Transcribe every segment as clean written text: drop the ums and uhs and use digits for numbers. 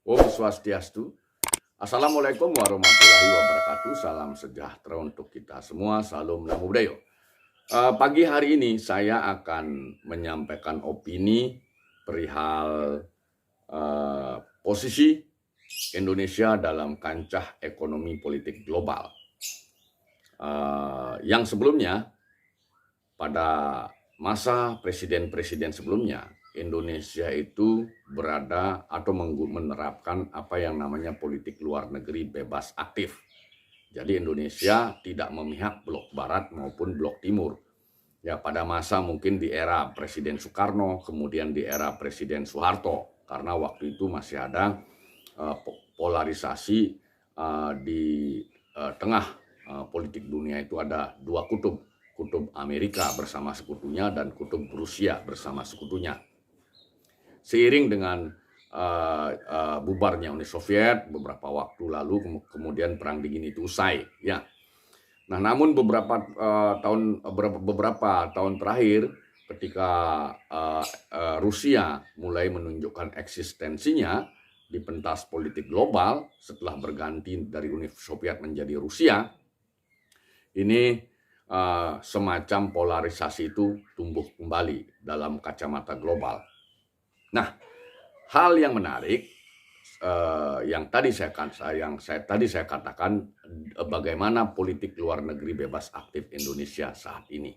Om Swastiastu. Assalamualaikum warahmatullahi wabarakatuh. Salam sejahtera untuk kita semua. Salam Namo Buddhaya. Pagi hari ini saya akan menyampaikan opini perihal posisi Indonesia dalam kancah ekonomi politik global. Yang sebelumnya, pada masa presiden-presiden sebelumnya, Indonesia itu berada atau menerapkan apa yang namanya politik luar negeri bebas aktif. Jadi Indonesia tidak memihak blok barat maupun blok timur. Ya, pada masa mungkin di era Presiden Soekarno, kemudian di era Presiden Soeharto, karena waktu itu masih ada polarisasi di tengah politik dunia itu ada dua kutub. Kutub Amerika bersama sekutunya dan kutub Rusia bersama sekutunya. Seiring dengan bubarnya Uni Soviet beberapa waktu lalu, kemudian Perang Dingin itu usai. Ya. Nah, namun beberapa tahun terakhir, ketika Rusia mulai menunjukkan eksistensinya di pentas politik global setelah berganti dari Uni Soviet menjadi Rusia, ini semacam polarisasi itu tumbuh kembali dalam kacamata global. Nah, hal yang menarik yang tadi saya katakan, bagaimana politik luar negeri bebas aktif Indonesia saat ini.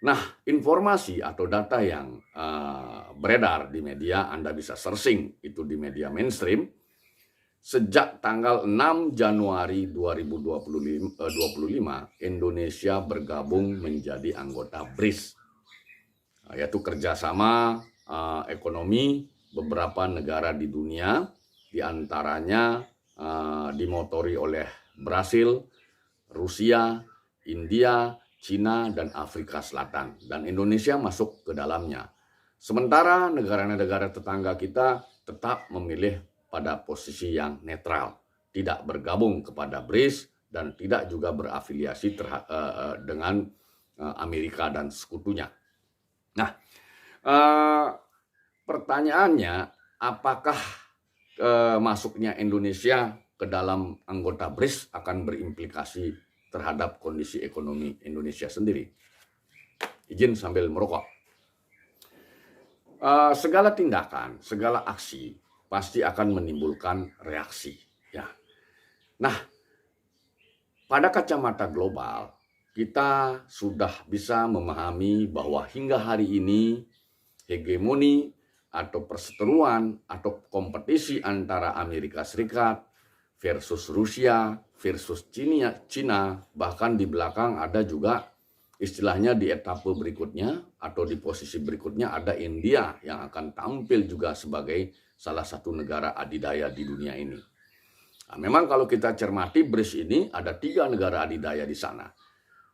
Nah, informasi atau data yang beredar di media, Anda bisa searching itu di media mainstream. Sejak tanggal 6 Januari 2025, Indonesia bergabung menjadi anggota BRICS, yaitu kerjasama ekonomi beberapa negara di dunia, diantaranya dimotori oleh Brasil, Rusia, India, Cina, dan Afrika Selatan. Dan Indonesia masuk ke dalamnya. Sementara negara-negara tetangga kita tetap memilih pada posisi yang netral, tidak bergabung kepada BRICS dan tidak juga berafiliasi dengan Amerika dan sekutunya. Nah, pertanyaannya, apakah masuknya Indonesia ke dalam anggota BRICS akan berimplikasi terhadap kondisi ekonomi Indonesia sendiri? Izin sambil merokok. Segala tindakan, segala aksi pasti akan menimbulkan reaksi. Ya. Nah, pada kacamata global, kita sudah bisa memahami bahwa hingga hari ini hegemoni atau perseteruan atau kompetisi antara Amerika Serikat versus Rusia versus Cina, bahkan di belakang ada juga istilahnya di etape berikutnya atau di posisi berikutnya ada India yang akan tampil juga sebagai salah satu negara adidaya di dunia ini. Nah, memang kalau kita cermati BRICS ini ada 3 negara adidaya di sana.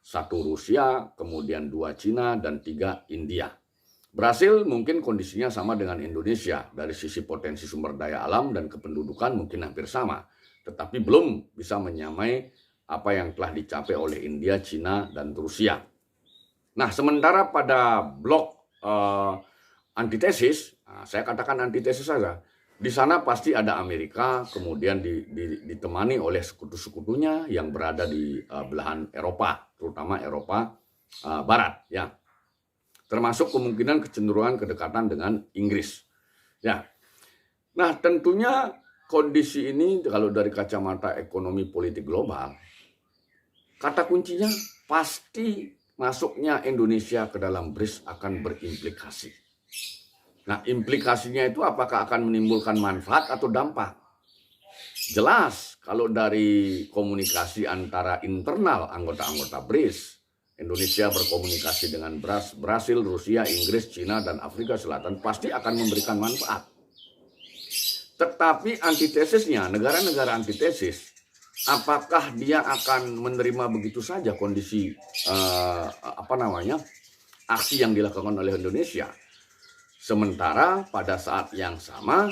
1 Rusia, kemudian 2 Cina, dan 3 India. Brasil mungkin kondisinya sama dengan Indonesia. Dari sisi potensi sumber daya alam dan kependudukan mungkin hampir sama. Tetapi belum bisa menyamai apa yang telah dicapai oleh India, Cina, dan Rusia. Nah, sementara pada blok antitesis, saya katakan antitesis saja, di sana pasti ada Amerika, kemudian ditemani oleh sekutu-sekutunya yang berada di belahan Eropa, terutama Eropa Barat, ya. Termasuk kemungkinan kecenderungan kedekatan dengan Inggris. Ya. Nah, tentunya kondisi ini kalau dari kacamata ekonomi politik global, kata kuncinya pasti masuknya Indonesia ke dalam BRICS akan berimplikasi. Nah, implikasinya itu apakah akan menimbulkan manfaat atau dampak? Jelas, kalau dari komunikasi antara internal anggota-anggota BRICS, Indonesia berkomunikasi dengan Brasil, Rusia, Inggris, Cina, dan Afrika Selatan pasti akan memberikan manfaat. Tetapi antitesisnya, negara-negara antitesis, apakah dia akan menerima begitu saja kondisi aksi yang dilakukan oleh Indonesia? Sementara pada saat yang sama,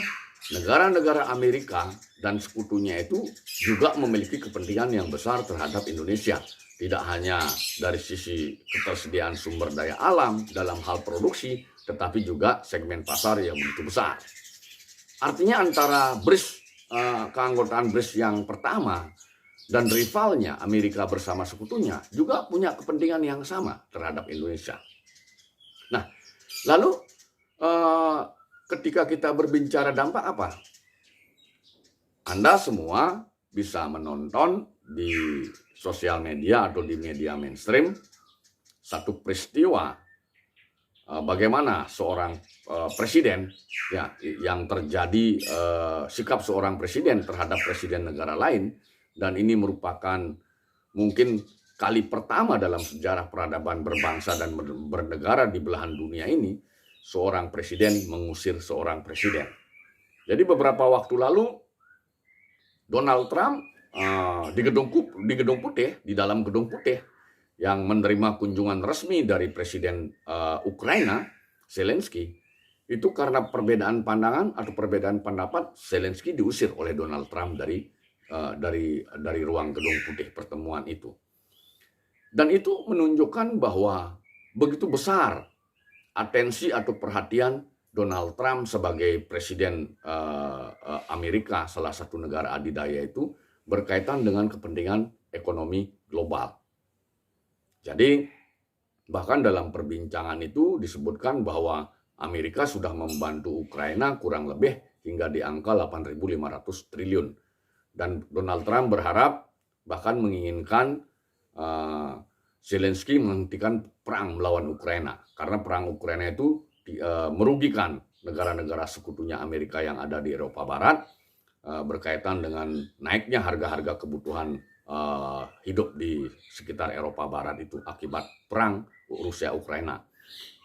negara-negara Amerika dan sekutunya itu juga memiliki kepentingan yang besar terhadap Indonesia. Tidak hanya dari sisi ketersediaan sumber daya alam dalam hal produksi, tetapi juga segmen pasar yang begitu besar. Artinya antara keanggotaan BRICS yang pertama dan rivalnya Amerika bersama sekutunya juga punya kepentingan yang sama terhadap Indonesia. Nah, lalu ketika kita berbicara dampak apa? Anda semua bisa menonton di sosial media atau di media mainstream satu peristiwa bagaimana seorang presiden ya yang terjadi sikap seorang presiden terhadap presiden negara lain, dan ini merupakan mungkin kali pertama dalam sejarah peradaban berbangsa dan bernegara di belahan dunia ini seorang presiden mengusir seorang presiden. Jadi beberapa waktu lalu Donald Trump di Gedung Putih, di dalam Gedung Putih, yang menerima kunjungan resmi dari Presiden Ukraina, Zelensky, itu karena perbedaan pandangan atau perbedaan pendapat, Zelensky diusir oleh Donald Trump dari ruang Gedung Putih pertemuan itu. Dan itu menunjukkan bahwa begitu besar atensi atau perhatian Donald Trump sebagai Presiden Amerika, salah satu negara adidaya itu, berkaitan dengan kepentingan ekonomi global. Jadi bahkan dalam perbincangan itu disebutkan bahwa Amerika sudah membantu Ukraina kurang lebih hingga di angka 8.500 triliun. Dan Donald Trump berharap, bahkan menginginkan Zelensky menghentikan perang melawan Ukraina. Karena perang Ukraina itu merugikan negara-negara sekutunya Amerika yang ada di Eropa Barat, berkaitan dengan naiknya harga-harga kebutuhan hidup di sekitar Eropa Barat itu akibat perang Rusia-Ukraina.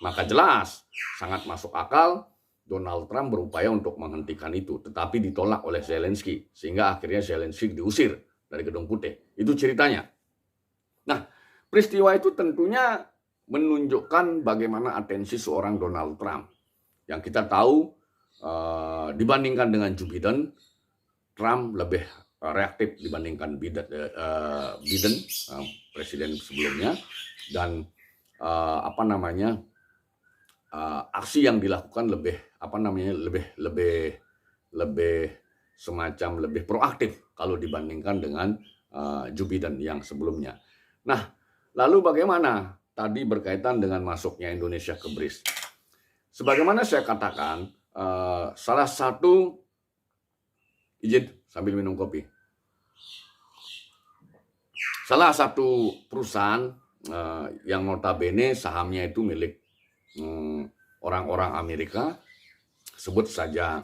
Maka jelas sangat masuk akal Donald Trump berupaya untuk menghentikan itu, tetapi ditolak oleh Zelensky, sehingga akhirnya Zelensky diusir dari Gedung Putih. Itu ceritanya. Nah, peristiwa itu tentunya menunjukkan bagaimana atensi seorang Donald Trump. Yang kita tahu dibandingkan dengan Joe Biden, Trump lebih reaktif dibandingkan Biden, presiden sebelumnya, dan aksi yang dilakukan lebih proaktif kalau dibandingkan dengan Joe Biden yang sebelumnya. Nah, lalu bagaimana tadi berkaitan dengan masuknya Indonesia ke BRICS? Sebagaimana saya katakan, salah satu izin sambil minum kopi. Salah satu perusahaan yang notabene sahamnya itu milik orang-orang Amerika, sebut saja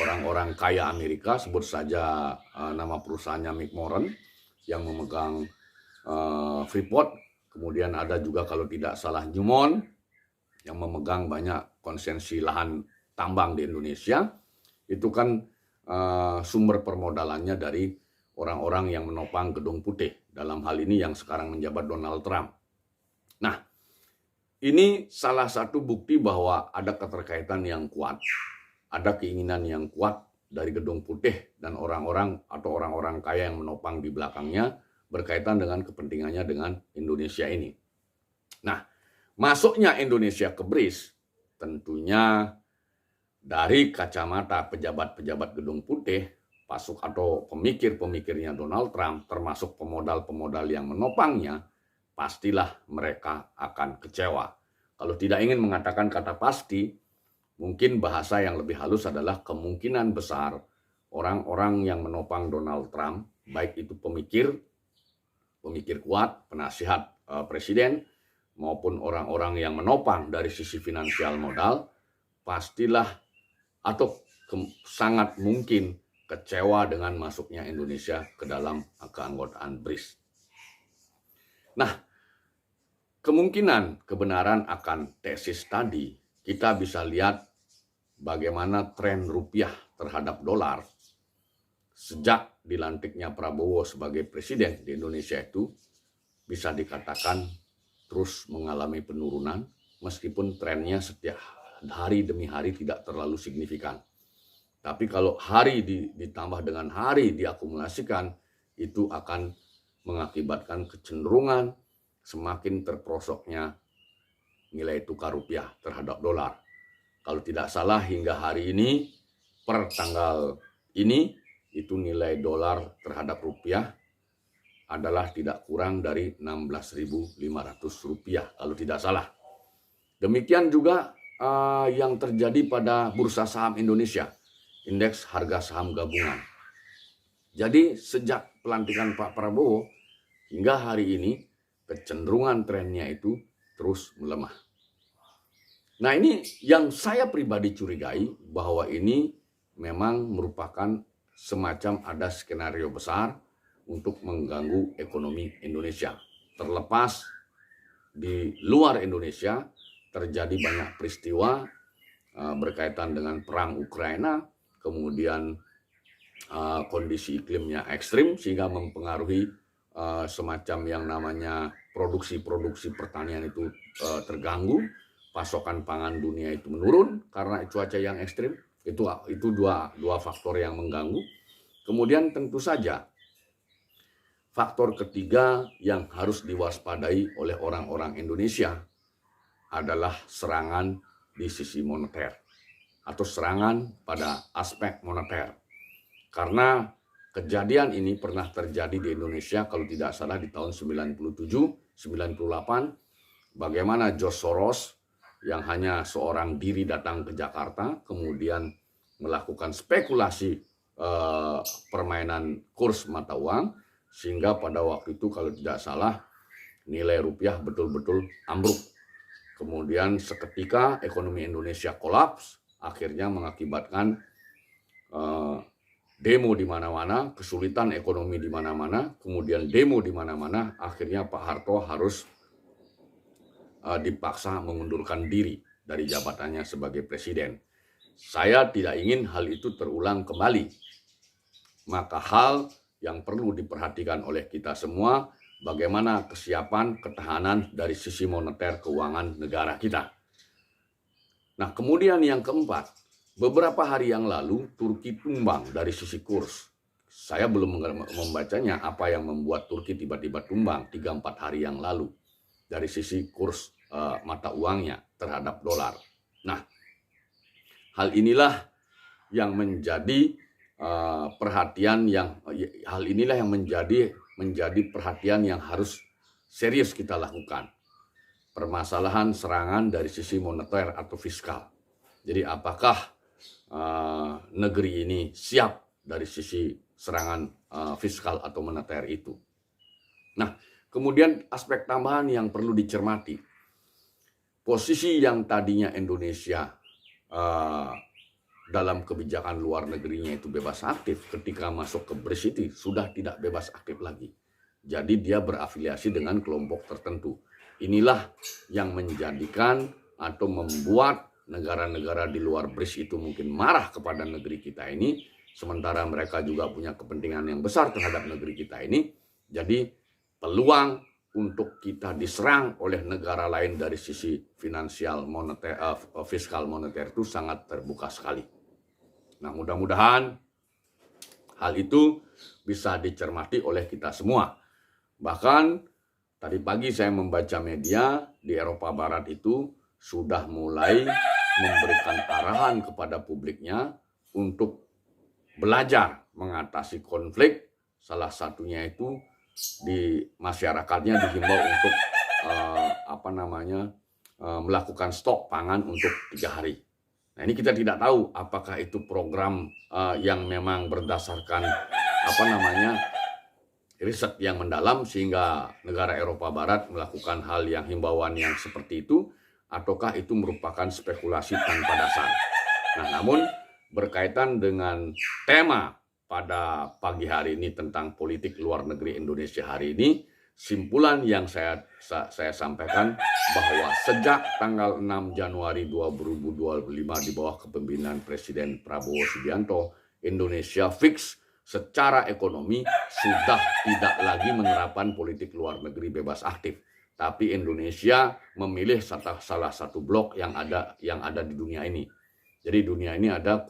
orang-orang kaya Amerika, sebut saja nama perusahaannya McMoran yang memegang Freeport, kemudian ada juga kalau tidak salah Newmont yang memegang banyak konsesi lahan tambang di Indonesia. Itu kan sumber permodalannya dari orang-orang yang menopang Gedung Putih, dalam hal ini yang sekarang menjabat Donald Trump. Nah, ini salah satu bukti bahwa ada keterkaitan yang kuat, ada keinginan yang kuat dari Gedung Putih dan orang-orang kaya yang menopang di belakangnya berkaitan dengan kepentingannya dengan Indonesia ini. Nah, masuknya Indonesia ke BRICS tentunya dari kacamata pejabat-pejabat Gedung Putih, atau pemikir-pemikirnya Donald Trump, termasuk pemodal-pemodal yang menopangnya, pastilah mereka akan kecewa. Kalau tidak ingin mengatakan kata pasti, mungkin bahasa yang lebih halus adalah kemungkinan besar orang-orang yang menopang Donald Trump, baik itu pemikir kuat, penasihat presiden, maupun orang-orang yang menopang dari sisi finansial modal, pastilah atau sangat mungkin kecewa dengan masuknya Indonesia ke dalam keanggotaan BRICS. Nah, kemungkinan kebenaran akan tesis tadi, kita bisa lihat bagaimana tren rupiah terhadap dolar sejak dilantiknya Prabowo sebagai presiden di Indonesia itu bisa dikatakan terus mengalami penurunan, meskipun trennya setiap hari demi hari tidak terlalu signifikan. Tapi kalau hari ditambah dengan hari diakumulasikan, itu akan mengakibatkan kecenderungan semakin terprosoknya nilai tukar rupiah terhadap dolar. Kalau tidak salah hingga hari ini per tanggal ini itu nilai dolar terhadap rupiah adalah tidak kurang dari 16.500 rupiah kalau tidak salah. Demikian juga yang terjadi pada bursa saham Indonesia, indeks harga saham gabungan. Jadi sejak pelantikan Pak Prabowo hingga hari ini kecenderungan trennya itu terus melemah. Nah, ini yang saya pribadi curigai bahwa ini memang merupakan semacam ada skenario besar untuk mengganggu ekonomi Indonesia. Terlepas di luar Indonesia terjadi banyak peristiwa berkaitan dengan perang Ukraina, kemudian kondisi iklimnya ekstrim sehingga mempengaruhi semacam yang namanya produksi pertanian itu terganggu, pasokan pangan dunia itu menurun karena cuaca yang ekstrim. Itu dua faktor yang mengganggu. Kemudian tentu saja faktor ketiga yang harus diwaspadai oleh orang-orang Indonesia adalah serangan di sisi moneter atau serangan pada aspek moneter. Karena kejadian ini pernah terjadi di Indonesia kalau tidak salah di tahun 97-98, bagaimana George Soros yang hanya seorang diri datang ke Jakarta kemudian melakukan spekulasi permainan kurs mata uang sehingga pada waktu itu kalau tidak salah nilai rupiah betul-betul ambruk. Kemudian seketika ekonomi Indonesia kolaps, akhirnya mengakibatkan demo di mana-mana, kesulitan ekonomi di mana-mana, kemudian demo di mana-mana, akhirnya Pak Harto harus dipaksa mengundurkan diri dari jabatannya sebagai presiden. Saya tidak ingin hal itu terulang kembali. Maka hal yang perlu diperhatikan oleh kita semua, bagaimana kesiapan ketahanan dari sisi moneter keuangan negara kita. Nah, kemudian yang keempat, beberapa hari yang lalu Turki tumbang dari sisi kurs. Saya belum membacanya apa yang membuat Turki tiba-tiba tumbang 3-4 hari yang lalu dari sisi kurs mata uangnya terhadap dolar. Nah, hal inilah yang menjadi perhatian yang menjadi perhatian yang harus serius kita lakukan. Permasalahan serangan dari sisi moneter atau fiskal. Jadi apakah negeri ini siap dari sisi serangan fiskal atau moneter itu? Nah, kemudian aspek tambahan yang perlu dicermati. Posisi yang tadinya Indonesia dalam kebijakan luar negerinya itu bebas aktif, ketika masuk ke BRICS itu sudah tidak bebas aktif lagi. Jadi dia berafiliasi dengan kelompok tertentu. Inilah yang menjadikan atau membuat negara-negara di luar BRICS itu mungkin marah kepada negeri kita ini, sementara mereka juga punya kepentingan yang besar terhadap negeri kita ini. Jadi peluang untuk kita diserang oleh negara lain dari sisi finansial moneter, fiskal moneter itu sangat terbuka sekali. Nah, mudah-mudahan hal itu bisa dicermati oleh kita semua. Bahkan tadi pagi saya membaca media di Eropa Barat itu sudah mulai memberikan arahan kepada publiknya untuk belajar mengatasi konflik. Salah satunya itu di masyarakatnya dihimbau untuk melakukan stok pangan untuk 3 hari. Nah, ini kita tidak tahu apakah itu program yang memang berdasarkan riset yang mendalam sehingga negara Eropa Barat melakukan hal yang himbauan yang seperti itu, ataukah itu merupakan spekulasi tanpa dasar. Nah, namun berkaitan dengan tema pada pagi hari ini tentang politik luar negeri Indonesia hari ini, simpulan yang saya sampaikan bahwa sejak tanggal 6 Januari 2025 di bawah kepemimpinan Presiden Prabowo Subianto, Indonesia fix secara ekonomi sudah tidak lagi menerapkan politik luar negeri bebas aktif. Tapi Indonesia memilih salah satu blok yang ada di dunia ini. Jadi dunia ini ada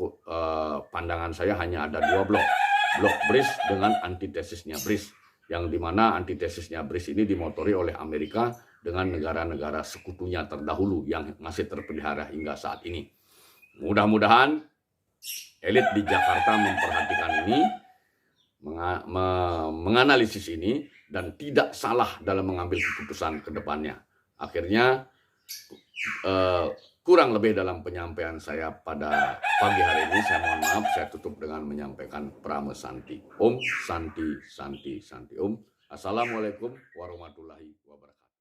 pandangan saya hanya ada 2 blok. Blok BRICS dengan antitesisnya BRICS. Yang dimana antitesisnya BRICS ini dimotori oleh Amerika dengan negara-negara sekutunya terdahulu yang masih terpelihara hingga saat ini. Mudah-mudahan elit di Jakarta memperhatikan ini, menganalisis ini, dan tidak salah dalam mengambil keputusan ke depannya. Akhirnya kurang lebih dalam penyampaian saya pada pagi hari ini, saya mohon maaf, saya tutup dengan menyampaikan Prama Santi. Om Santi Santi Santi Om. Assalamualaikum warahmatullahi wabarakatuh.